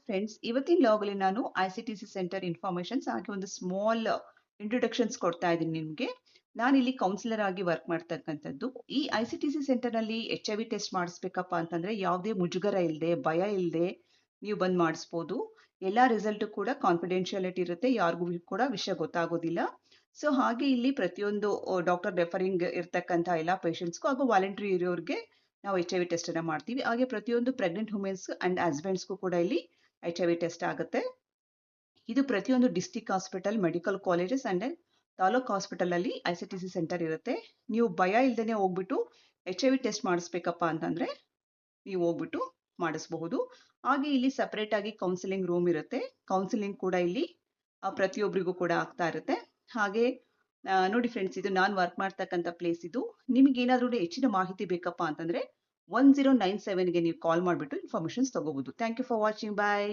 Friends, ಇವತ್ತಿನ ಲಾಗಲ್ಲಿ ನಾನು ICTC centre informations ಹಾಗೆ ಒಂದು ಸ್ಮಾಲ್ ಇಂಟ್ರೊಡಕ್ಷನ್ಸ್ ಕೊಡ್ತಾ ಇದ್ದೀನಿ ನಿಮಗೆ. ನಾನಿಲ್ಲಿ ಕೌನ್ಸಿಲರ್ ಆಗಿ ವರ್ಕ್ ಮಾಡ್ತಕ್ಕಂಥದ್ದು. ಈ ಐಸಿಟಿಸಿ ಸೆಂಟರ್ನಲ್ಲಿ HIV ಟೆಸ್ಟ್ ಮಾಡಿಸ್ಬೇಕಪ್ಪ ಅಂತಂದ್ರೆ ಯಾವುದೇ ಮುಜುಗರ ಇಲ್ಲದೆ, ಭಯ ಇಲ್ಲದೆ ನೀವು ಬಂದು ಮಾಡಿಸ್ಬೋದು. ಎಲ್ಲ ರಿಸಲ್ಟ್ ಕೂಡ ಕಾನ್ಫಿಡೆನ್ಷಿಯಾಲಿಟಿ ಇರುತ್ತೆ, ಯಾರಿಗೂ ಕೂಡ ವಿಷಯ ಗೊತ್ತಾಗೋದಿಲ್ಲ. ಸೊ ಹಾಗೆ ಇಲ್ಲಿ ಪ್ರತಿಯೊಂದು ಡಾಕ್ಟರ್ ರೆಫರಿಂಗ್ ಇರ್ತಕ್ಕಂಥ ಎಲ್ಲ ಪೇಷಂಟ್ಸ್ಗೂ ಹಾಗೂ ವಾಲಂಟ್ರಿ ಇರೋರಿಗೆ ನಾವು HIV ಟೆಸ್ಟ್ ಅನ್ನ ಮಾಡ್ತೀವಿ. ಹಾಗೆ ಪ್ರತಿಯೊಂದು ಪ್ರೆಗ್ನೆಂಟ್ ವುಮೆನ್ಸ್ ಅಂಡ್ ಹಸ್ಬೆಂಡ್ಸ್ಗೂ ಕೂಡ ಇಲ್ಲಿ HIV ಟೆಸ್ಟ್ ಆಗುತ್ತೆ. ಇದು ಪ್ರತಿಯೊಂದು district hospital, medical colleges and taluk hospital ಅಲ್ಲಿ ಐಸಿಟಿಸಿ ಸೆಂಟರ್ ಇರುತ್ತೆ. ನೀವು ಭಯ ಇಲ್ದೇನೆ ಹೋಗ್ಬಿಟ್ಟು HIV ಟೆಸ್ಟ್ ಮಾಡಿಸ್ಬೇಕಪ್ಪ ಅಂತಂದ್ರೆ ನೀವು ಹೋಗ್ಬಿಟ್ಟು ಮಾಡಿಸಬಹುದು. ಹಾಗೆ ಇಲ್ಲಿ ಸಪರೇಟ್ ಆಗಿ ಕೌನ್ಸಿಲಿಂಗ್ ರೂಮ್ ಇರುತ್ತೆ. ಕೌನ್ಸಿಲಿಂಗ್ ಕೂಡ ಇಲ್ಲಿ ಪ್ರತಿಯೊಬ್ಬರಿಗೂ ಕೂಡ ಆಗ್ತಾ ಇರುತ್ತೆ. ಹಾಗೆ ನೋಡಿ ಫ್ರೆಂಡ್ಸ್, ಇದು ನಾನು ವರ್ಕ್ ಮಾಡ್ತಕ್ಕಂಥ ಪ್ಲೇಸ್. ಇದು ನಿಮಗೆ ಏನಾದರೂ ಹೆಚ್ಚಿನ ಮಾಹಿತಿ ಬೇಕಪ್ಪ ಅಂತಂದ್ರೆ 1097ಗೆ ನೀವು ಕಾಲ್ ಮಾಡಿಬಿಟ್ಟು ಇನ್ಫಾರ್ಮೇಶನ್ಸ್ ತಗೋಬಹುದು. Thank you for watching. Bye.